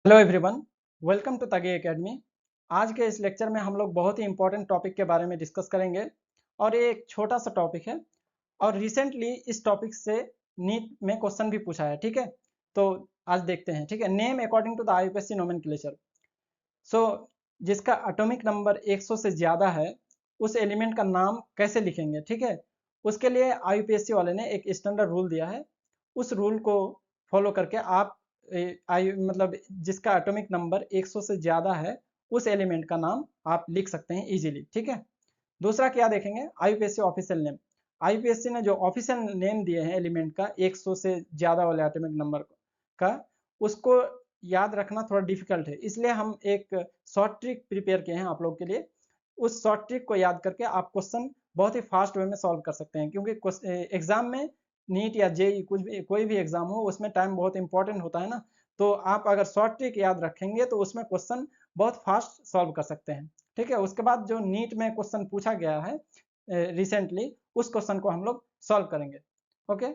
Hello everyone, welcome to तागी academy. आज के इस लेक्चर में हम लोग बहुत ही इंपॉर्टेंट टॉपिक के बारे में डिस्कस करेंगे और ये एक छोटा सा टॉपिक है और रिसेंटली इस टॉपिक से नीट में क्वेश्चन भी पूछा है। ठीक है, तो आज देखते हैं। ठीक है, name according to the IUPAC nomenclature. So जिसका एटॉमिक नंबर 100 से ज़्यादा है उस एलिमेंट का नाम कैसे लिखेंगे। ठीक है, उसके लिए आईयूपीएससी वाले ने एक स्टैंडर्ड रूल दिया है। उस रूल को फॉलो करके आप मतलब जिसका एटॉमिक नंबर 100 से ज़्यादा है उस एलिमेंट का नाम आप लिख सकते हैं इजीली। ठीक है, दूसरा क्या देखेंगे, आईयूपीएससी ऑफिशियल नेम। आईयूपीएससी ने जो ऑफिशियल नेम दिए हैं एलिमेंट का 100 से ज़्यादा वाले एटॉमिक नंबर का, उसको याद रखना थोड़ा डिफिकल्ट है, इसलिए हम एक शॉर्ट ट्रिक प्रिपेयर किए हैं आप लोग के लिए। उस शॉर्ट ट्रिक को याद करके आप क्वेश्चन बहुत ही फास्ट वे में सॉल्व कर सकते हैं, क्योंकि एग्जाम में नीट या जेई कुछ भी कोई भी एग्जाम हो उसमें टाइम बहुत इंपॉर्टेंट होता है ना। तो आप अगर शॉर्ट ट्रिक याद रखेंगे तो उसमें क्वेश्चन बहुत फास्ट सॉल्व कर सकते हैं। ठीक है, उसके बाद जो नीट में क्वेश्चन पूछा गया है रिसेंटली, उस क्वेश्चन को हम लोग सॉल्व करेंगे। ओके,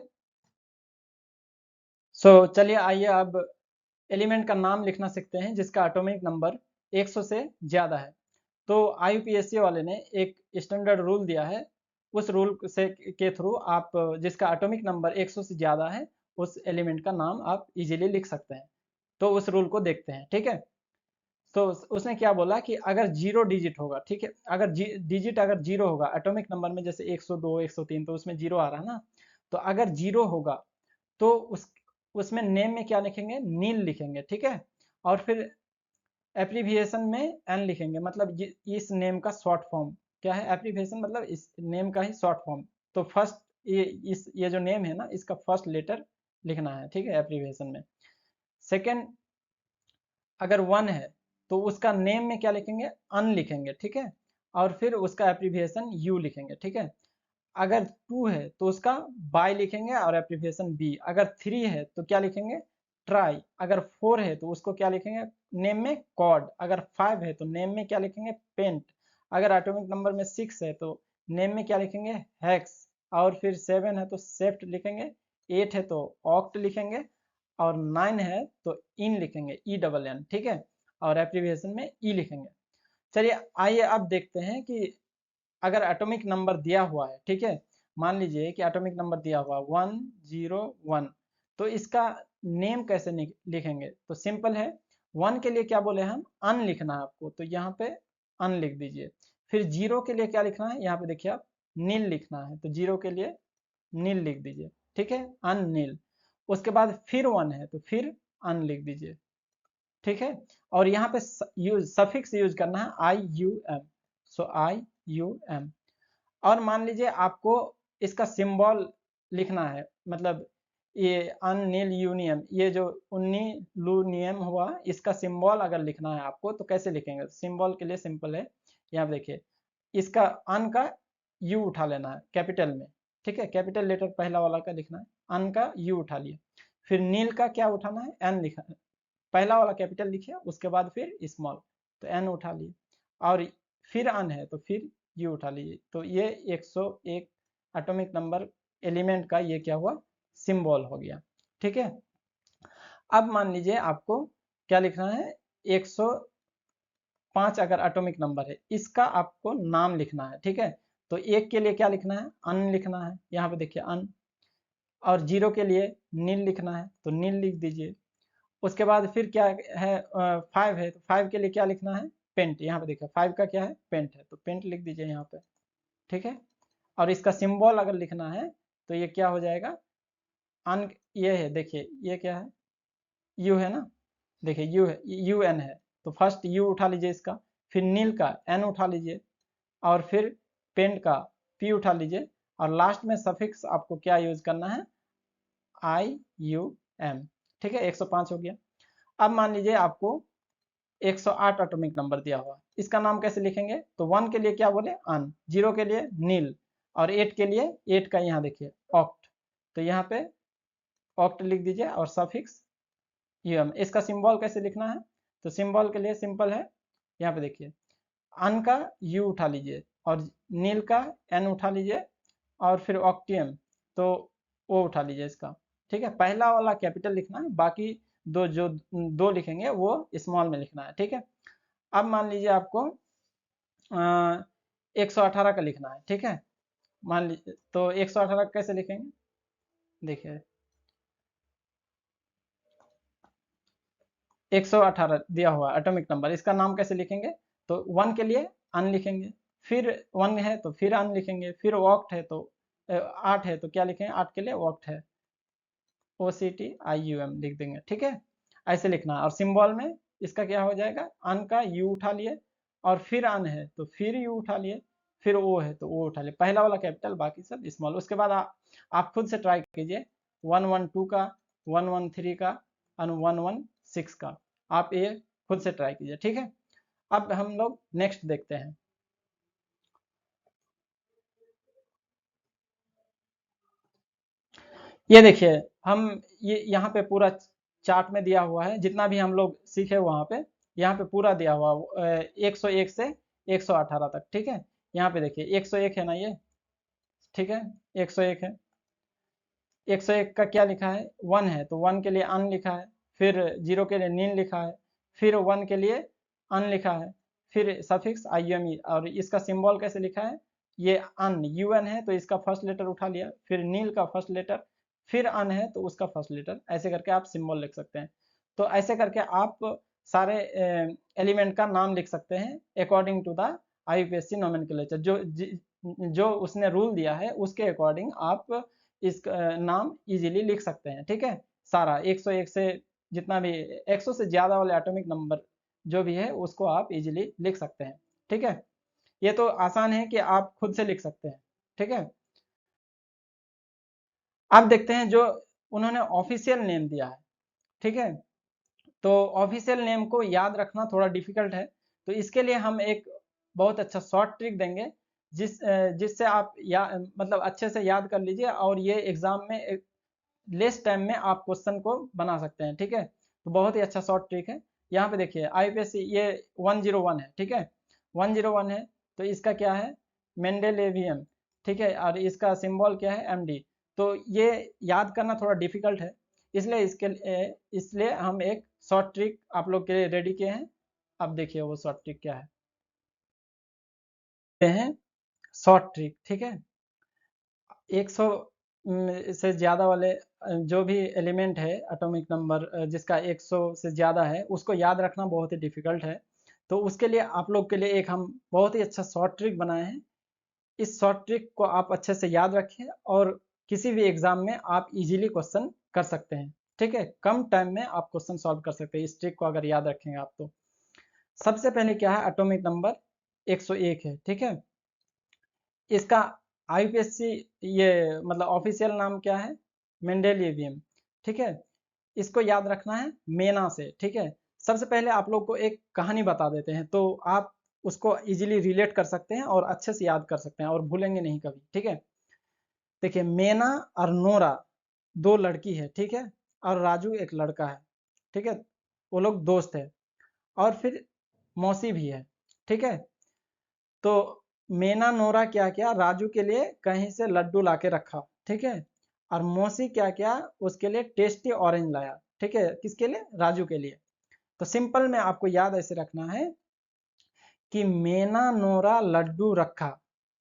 चलिए आइए अब एलिमेंट का नाम लिखना सीखते हैं जिसका एटॉमिक नंबर 100 से ज़्यादा है। तो आईयूपीएससी वाले ने एक स्टैंडर्ड रूल दिया है। उस रूल से के थ्रू आप जिसका एटॉमिक नंबर 100 से ज़्यादा है उस एलिमेंट का नाम आप इजीली लिख सकते हैं। तो उस रूल को देखते हैं। ठीक है, तो उसने क्या बोला कि अगर जीरो डिजिट होगा, ठीक है, अगर डिजिट अगर जीरो होगा एटॉमिक नंबर में, जैसे 102 103 तो उसमें जीरो आ रहा है ना, तो अगर जीरो होगा तो उसमें नेम में क्या लिखेंगे, नील लिखेंगे। ठीक है, और फिर एप्रीविएशन में एन लिखेंगे, मतलब इस नेम का शॉर्ट फॉर्म क्या है, एप्रीविएशन मतलब इस नेम का ही शॉर्ट फॉर्म। तो फर्स्ट ये जो नेम है ना इसका फर्स्ट लेटर लिखना है। ठीक है, एप्रीविएशन में। सेकंड, अगर वन है तो उसका नेम में क्या लिखेंगे, अन लिखेंगे। ठीक है, और फिर उसका एप्रीविएशन यू लिखेंगे। ठीक है, अगर टू है तो उसका बाय लिखेंगे और एप्रीविएशन बी। अगर थ्री है तो क्या लिखेंगे, ट्राई। अगर फोर है तो उसको क्या लिखेंगे, नेम में कॉड। अगर फाइव है तो नेम में क्या लिखेंगे, पेंट। अगर एटॉमिक नंबर में सिक्स है तो नेम में क्या लिखेंगे, हेक्स। और फिर सेवन है तो सेफ्ट लिखेंगे। एट है तो ऑक्ट लिखेंगे। और नाइन है तो इन लिखेंगे, ई डबल एन। ठीक है, और एप्रीविएशन में ई लिखेंगे। चलिए आइए अब देखते हैं कि अगर एटॉमिक नंबर दिया हुआ है, ठीक है, मान लीजिए कि एटॉमिक नंबर दिया हुआ 101, तो इसका नेम कैसे लिखेंगे। तो सिंपल है, वन के लिए क्या बोले हम, अन लिखना है आपको, तो यहाँ पे अन लिख दीजिए। फिर जीरो के लिए क्या लिखना है, यहाँ पे देखिए आप, नील लिखना है, तो जीरो के लिए नील लिख दीजिए। ठीक है, अन नील। उसके बाद फिर वन है तो फिर अन लिख दीजिए। ठीक है, और यहाँ पे सफिक्स यूज करना है आई you M. So I you M. और मान लीजिए आपको इसका सिंबल लिखना है, मतलब ये अनिल यूनियम, ये जो उन्नी लूनियम हुआ, इसका सिंबल अगर लिखना है आपको तो कैसे लिखेंगे। सिंबल के लिए सिंपल है, यहाँ देखिए, इसका अन का यू उठा लेना है कैपिटल में। ठीक है, कैपिटल लेटर पहला वाला का लिखना है, अन का यू उठा लिया। फिर नील का क्या उठाना है, एन लिखा है, पहला वाला कैपिटल लिखिए, उसके बाद फिर स्मॉल, तो एन उठा लिए। और फिर अन है तो फिर यू उठा लीजिए। तो ये 101 एटॉमिक नंबर एलिमेंट का ये क्या हुआ, सिंबल हो गया। ठीक है, अब मान लीजिए आपको क्या लिखना है, 105 अगर एटॉमिक नंबर है, इसका आपको नाम लिखना है। ठीक है, तो एक के लिए क्या लिखना है, अन लिखना है, यहाँ पे देखिए अन। और जीरो के लिए नील लिखना है तो नील लिख दीजिए। उसके बाद फिर क्या है, फाइव है तो फाइव के लिए क्या लिखना है, पेंट। यहाँ पे देखिए फाइव का क्या है, पेंट है, तो पेंट लिख दीजिए यहाँ पे। ठीक है, और इसका सिंबल अगर लिखना है तो ये क्या हो जाएगा, अन, ये है देखिए, ये क्या है, यू है ना, देखिए यू है, यू एन है, तो फर्स्ट यू उठा लीजिए इसका, फिर नील का एन उठा लीजिए, और फिर पेंट का पी उठा लीजिए, और लास्ट में सफिक्स आपको क्या यूज करना है, आई यू एम। ठीक है, 105 हो गया। अब मान लीजिए आपको 108 एटॉमिक नंबर दिया हुआ, इसका नाम कैसे लिखेंगे। तो वन के लिए क्या बोले, अन। जीरो के लिए नील। और एट के लिए, एट का यहाँ देखिए ऑक्ट, तो यहाँ पे ऑक्ट लिख दीजिए और सफिक्स यूएम। इसका सिंबल कैसे लिखना है, तो सिंबल के लिए सिंपल है, यहाँ पे देखिए, अन का यू उठा लीजिए और नील का एन उठा लीजिए, और फिर ऑक्टियम तो ओ उठा लीजिए इसका। ठीक है, पहला वाला कैपिटल लिखना है, बाकी जो दो लिखेंगे वो स्मॉल में लिखना है, ठीक है। अब मान लीजिए आपको 118 का लिखना है, ठीक है। मान लीजिए तो 118 कैसे लिखेंगे, देखिए 118 दिया हुआ एटॉमिक नंबर, इसका नाम कैसे लिखेंगे, तो 1 के लिए अन लिखेंगे, फिर 1 है तो फिर अन लिखेंगे, फिर वॉक्ट है तो 8 है तो क्या लिखेंगे, 8 के लिए वॉक्ट है, OCTIUM लिख देंगे, ठीक है। ऐसे लिखना है। और सिंबल में इसका क्या हो जाएगा, अन का यू उठा लिए, और फिर अन है तो फिर यू उठा लिए, फिर ओ है तो ओ उठा लिए, पहला वाला कैपिटल बाकी सब स्मॉल। उसके बाद आप खुद से ट्राई कीजिए 112 का, 113 का और 116 का, आप ये खुद से ट्राई कीजिए, ठीक है। अब हम लोग नेक्स्ट देखते हैं। ये देखिए हम ये यहाँ पे पूरा चार्ट में दिया हुआ है, जितना भी हम लोग सीखे वहाँ पे, यहाँ पे पूरा दिया हुआ 101 से 118 तक, ठीक है। यहाँ पे देखिए 101 है ना ये, ठीक है, 101 है। 101 का क्या लिखा है, 1 है तो 1 के लिए अन लिखा है, फिर 0 के लिए नील लिखा है, फिर 1 के लिए अन लिखा है, फिर सफिक्स IUME, और इसका सिंबल कैसे लिखा है, ये अन UN है तो इसका फर्स्ट लेटर उठा लिया, फिर नील का फर्स्ट लेटर, फिर अन है तो उसका फर्स्ट लेटर, ऐसे करके आप सिंबल लिख सकते हैं। तो ऐसे करके आप सारे एलिमेंट का नाम लिख सकते हैं according to the IUPAC nomenclature, जो उसने रूल दिया है उसके अकॉर्डिंग आप इस नाम इजीली लिख सकते हैं, ठीक है। सारा 101 से जितना भी 100 से ज़्यादा वाले एटॉमिक नंबर जो भी है उसको आप इजीली लिख सकते हैं, ठीक है। ये तो आसान है कि आप खुद से लिख सकते हैं, ठीक है। अब देखते हैं जो उन्होंने ऑफिशियल नेम दिया है, ठीक है। तो ऑफिशियल नेम को याद रखना थोड़ा डिफिकल्ट है, तो इसके लिए हम एक बहुत अच्छा शॉर्ट ट्रिक देंगे, जिससे आप मतलब अच्छे से याद कर लीजिए, और ये एग्जाम में लेस टाइम में आप क्वेश्चन को बना सकते हैं, ठीक है। तो बहुत ही अच्छा शॉर्ट ट्रिक है। यहाँ पे देखिए IUPAC ये 101 है, ठीक है, 101 है, तो इसका क्या है, मेंडेलेवियम, ठीक है, और इसका सिंबल क्या है, MD। तो ये याद करना थोड़ा डिफिकल्ट है, इसलिए हम एक शॉर्ट ट्रिक आप लोग के लिए रेडी किए हैं। अब देखिए वो शॉर्ट ट्रिक क्या है, ये है शॉर्ट ट्रिक, ठीक है। 100 से ज़्यादा वाले जो भी एलिमेंट है एटॉमिक नंबर जिसका 100 से ज़्यादा है उसको याद रखना बहुत ही डिफिकल्ट है। तो उसके लिए आप लोग के लिए एक हम बहुत ही अच्छा शॉर्ट ट्रिक बनाए हैं। इस शॉर्ट ट्रिक को आप अच्छे से याद रखें और किसी भी एग्जाम में आप इजीली क्वेश्चन कर सकते हैं, ठीक है। कम टाइम में आप क्वेश्चन सॉल्व कर सकते हैं इस ट्रिक को अगर याद रखेंगे आप तो। सबसे पहले क्या है, एटॉमिक नंबर 101 है, ठीक है। इसका IUPAC ये मतलब ऑफिशियल नाम क्या है, मेंडेलिवियम, ठीक है। इसको याद रखना है मेना से, ठीक है। सबसे पहले आप लोग को एक कहानी बता देते हैं, तो आप उसको इजीली रिलेट कर सकते हैं और अच्छे से याद कर सकते हैं और भूलेंगे नहीं कभी, ठीक है। देखिए मेना और नोरा दो लड़की है, ठीक है, और राजू एक लड़का है, ठीक है। वो लोग दोस्त है, और फिर मौसी भी है, ठीक है। तो मेना नोरा क्या किया, राजू के लिए कहीं से लड्डू लाके रखा, ठीक है। और मौसी क्या किया, उसके लिए टेस्टी ऑरेंज लाया, ठीक है, किसके लिए, राजू के लिए। तो सिंपल में आपको याद ऐसे रखना है कि मेना नोरा लड्डू रखा,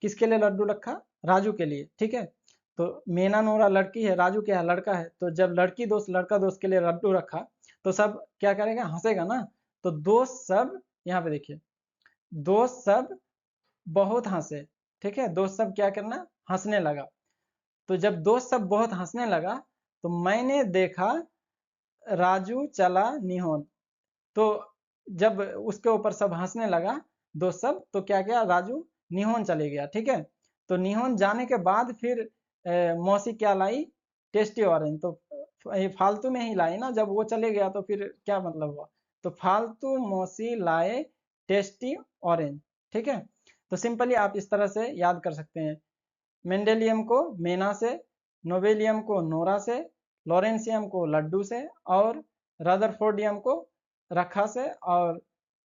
किसके लिए लड्डू रखा, राजू के लिए, ठीक है। तो मेना नोरा लड़की है, राजू क्या है, लड़का है, तो जब लड़की दोस्त लड़का दोस्त के लिए लड्डू रखा तो सब क्या करेगा, हंसेगा ना। तो दोस्त सब, यहाँ पे देखिए, दोस्त सब बहुत हंसे, ठीक है, दोस्त सब क्या करना, हंसने लगा। तो जब दोस्त सब बहुत हंसने लगा तो मैंने देखा राजू चला निहोन। तो जब उसके ऊपर सब हंसने लगा दोस्त सब, तो क्या किया, राजू निहोन चले गया, ठीक है। तो निहोन जाने के बाद फिर मौसी क्या लाई, टेस्टी ऑरेंज। तो फालतू में ही लाई ना, जब वो चले गया तो फिर क्या मतलब हुआ, तो फालतू मौसी लाए टेस्टी ऑरेंज, ठीक है। तो सिंपली आप इस तरह से याद कर सकते हैं, मेंडेलियम को मेना से, नोबेलियम को नोरा से, लॉरेंसियम को लड्डू से, और रदरफोर्डियम को रखा से, और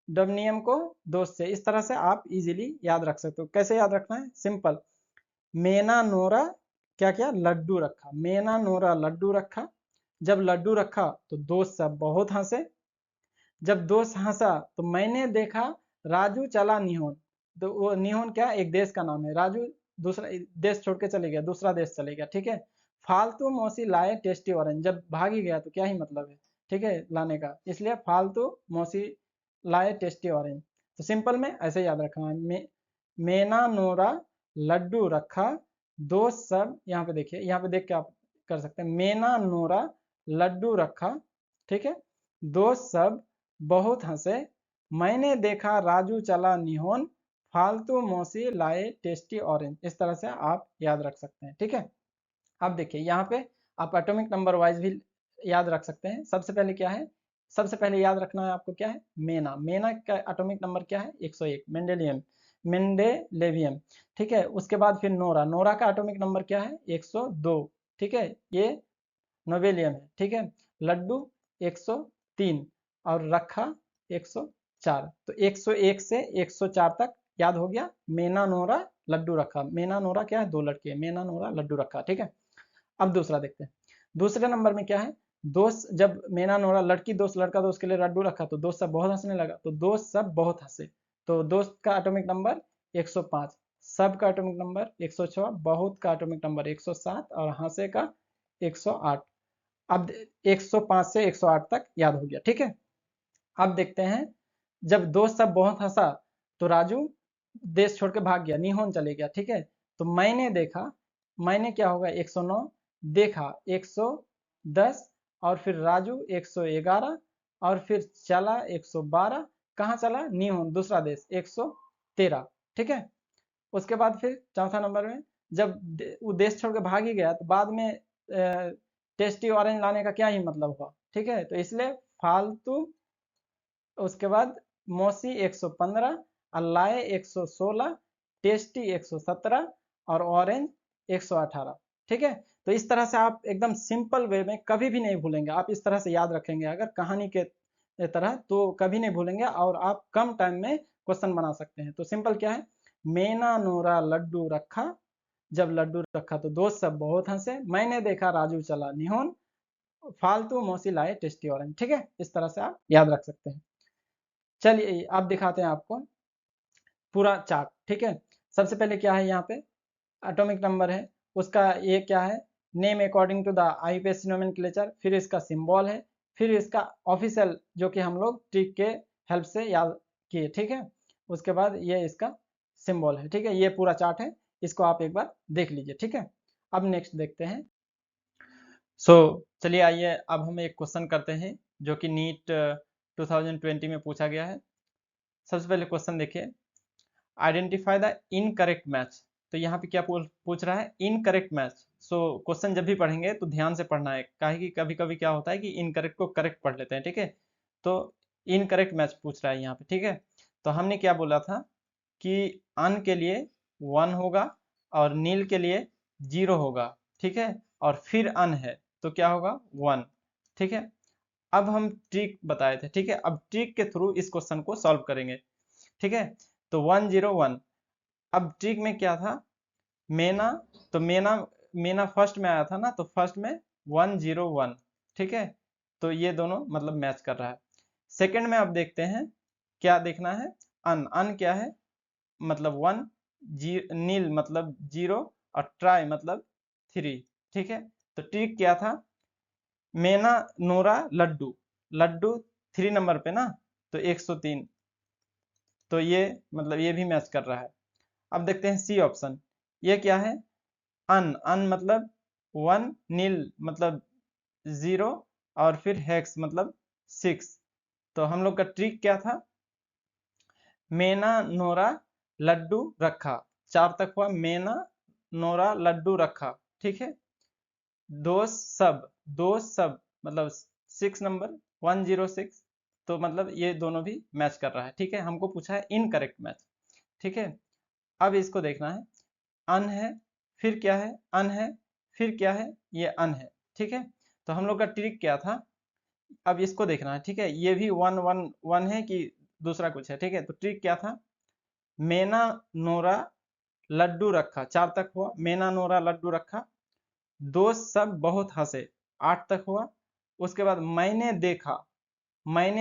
डबनियम को दोस्त से। इस तरह से आप इजीली याद रख सकते हो। कैसे याद रखना है, सिंपल, मेना नोरा क्या क्या लड्डू रखा, मेना नोरा लड्डू रखा, जब लड्डू रखा तो दोस्त सब बहुत हंसे, जब दोस्त हंसा तो मैंने देखा राजू चला निहोन। तो वो निहोन क्या, एक देश का नाम है, राजू दूसरा देश छोड़ के चले गया, दूसरा देश चले गया, ठीक है। फालतू मौसी लाए टेस्टी ऑरेंज, जब भाग ही गया तो क्या ही मतलब है, ठीक है, लाने का, इसलिए फालतू मौसी लाए टेस्टी ऑरेंज। तो सिंपल में ऐसे याद रखना है, मेना नोरा लड्डू रखा, दोस्त सब, यहाँ पे देखिए, यहाँ पे देख के आप कर सकते हैं, मेना नोरा लड्डू रखा, ठीक है, दोस्त सब बहुत हंसे, मैंने देखा राजू चला निहोन, फालतू मौसी लाए टेस्टी ऑरेंज। इस तरह से आप याद रख सकते हैं, ठीक है। अब देखिए यहाँ पे आप एटॉमिक नंबर वाइज भी याद रख सकते हैं। सबसे पहले क्या है, सबसे पहले याद रखना है आपको क्या है, मेना, मेना का एटॉमिक नंबर क्या है 101, मेंडेलियम, मेंडेलेवियम, ठीक है। उसके बाद फिर नोरा, नोरा का एटॉमिक नंबर क्या है 102, ठीक है, ये नोबेलियम है, ठीक है। लड्डू 103 और रखा 104। तो 101 से 104 तक याद हो गया, मेना नोरा लड्डू रखा, मेना नोरा क्या है, दो लड़के, मेना नोरा लड्डू रखा, ठीक है। अब दूसरा देखते हैं, दूसरे नंबर में क्या है, दोस्त, जब मेना नोरा लड़की दोस्त लड़का दोस्त के लिए लड्डू रखा तो दोस्त सब बहुत हंसने लगा, तो दोस्त सब बहुत हंसे। तो दोस्त का एटॉमिक नंबर 105, सब का एटॉमिक नंबर 106, बहुत का एटॉमिक नंबर 107 और हंसे का 108। अब 105 से 108 तक याद हो गया, ठीक है। अब देखते हैं, जब दोस्त सब बहुत हंसा तो राजू देश छोड़ के भाग गया, निहोन चले गया, ठीक है। तो मैंने देखा, मैंने क्या होगा 109, देखा 110 और फिर राजू 111 और फिर चला 112, कहाँ चला, निहोन दूसरा देश 113, ठीक है। उसके बाद फिर चौथा नंबर में, जब वो देश छोड़ के भाग ही गया तो बाद में टेस्टी ऑरेंज लाने का क्या ही मतलब हुआ, ठीक है। तो इसलिए फालतू, उसके बाद मौसी 115 और लाए 116, टेस्टी 117 और ऑरेंज 118, ठीक है। तो इस तरह से आप एकदम सिंपल वे में कभी भी नहीं भूलेंगे, आप इस तरह से याद रखेंगे अगर कहानी के तरह, तो कभी नहीं भूलेंगे और आप कम टाइम में क्वेश्चन बना सकते हैं। तो सिंपल क्या है, मेना नोरा लड्डू रखा, जब लड्डू रखा तो दोस्त सब बहुत हंसे, मैंने देखा राजू चला निहोन, फालतू मौसी लाए टेस्टी ऑरेंज, ठीक है। इस तरह से आप याद रख सकते हैं। चलिए अब दिखाते हैं आपको पूरा चार्ट, ठीक है। सबसे पहले क्या है, यहाँ पे एटॉमिक नंबर है, उसका ये क्या है, name according to the IUPAC nomenclature, फिर इसका सिंबल है, फिर इसका ऑफिशियल जो कि हम लोग ट्रिक के हेल्प से याद किए, ठीक है। उसके बाद ये इसका सिंबल है, ठीक है, ये पूरा चार्ट है, इसको आप एक बार देख लीजिए, ठीक है। अब नेक्स्ट देखते हैं। चलिए आइए अब हम एक क्वेश्चन करते हैं जो कि नीट 2020 में पूछा गया है। सबसे पहले क्वेश्चन देखिए, आइडेंटिफाई द इनकरेक्ट मैच। तो यहाँ पे क्या पूछ रहा है, इनकरेक्ट मैच। क्वेश्चन जब भी पढ़ेंगे तो ध्यान से पढ़ना है, काहे कि कभी कभी क्या होता है कि इनकरेक्ट को करेक्ट पढ़ लेते हैं, ठीक है। तो इनकरेक्ट मैच पूछ रहा है यहाँ पे, ठीक है। तो हमने क्या बोला था कि अन के लिए 1 होगा और नील के लिए 0 होगा, ठीक है, और फिर अन है तो क्या होगा 1, ठीक है। अब हम ट्रिक बताए थे, ठीक है, अब ट्रिक के थ्रू इस क्वेश्चन को सॉल्व करेंगे, ठीक है। तो 101, अब ट्रिक में क्या था, मेना, तो मेना, मेना फर्स्ट में आया था ना, तो फर्स्ट में 101, ठीक है। तो ये दोनों मतलब मैच कर रहा है। सेकंड में अब देखते हैं क्या देखना है, अन, अन क्या है, मतलब 1, नील मतलब 0 और ट्राई मतलब 3, ठीक है। तो ट्रिक क्या था, मेना नोरा लड्डू, लड्डू 3 नंबर पे ना, तो 103, तो ये मतलब ये भी मैच कर रहा है। अब देखते हैं सी ऑप्शन, ये क्या है, अन, अन मतलब 1, नील मतलब 0 और फिर हेक्स मतलब 6। तो हम लोग का ट्रिक क्या था, मेना नोरा लड्डू रखा, 4 तक हुआ, मेना नोरा लड्डू रखा, ठीक है। दोस्त सब मतलब 6 नंबर 106, तो मतलब ये दोनों भी मैच कर रहा है, ठीक है। हमको पूछा है इनकरेक्ट मैच, ठीक है। अब इसको देखना है, अन है, फिर क्या है, अन है, फिर क्या है, ये अन है, ठीक है। तो हम लोग का ट्रिक क्या था, अब इसको देखना है, ठीक है, ये भी 111 है कि दूसरा कुछ है, ठीक है। तो ट्रिक क्या था, मेना नोरा लड्डू रखा, 4 तक हुआ, मेना नोरा लड्डू रखा, दोस्त सब बहुत हंसे, 8 तक हुआ, उसके बाद मैंने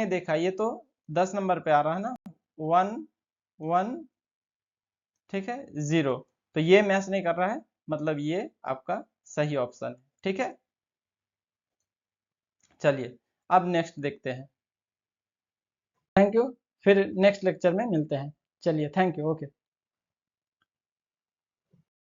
देखा, ये तो 10 नंबर पे आ रहा है ना, 1 1 ठीक है 0, तो ये मैच नहीं कर रहा है, मतलब ये आपका सही ऑप्शन है। ठीक है, चलिए अब नेक्स्ट देखते हैं। थैंक यू, फिर नेक्स्ट लेक्चर में मिलते हैं। चलिए, थैंक यू, ओके।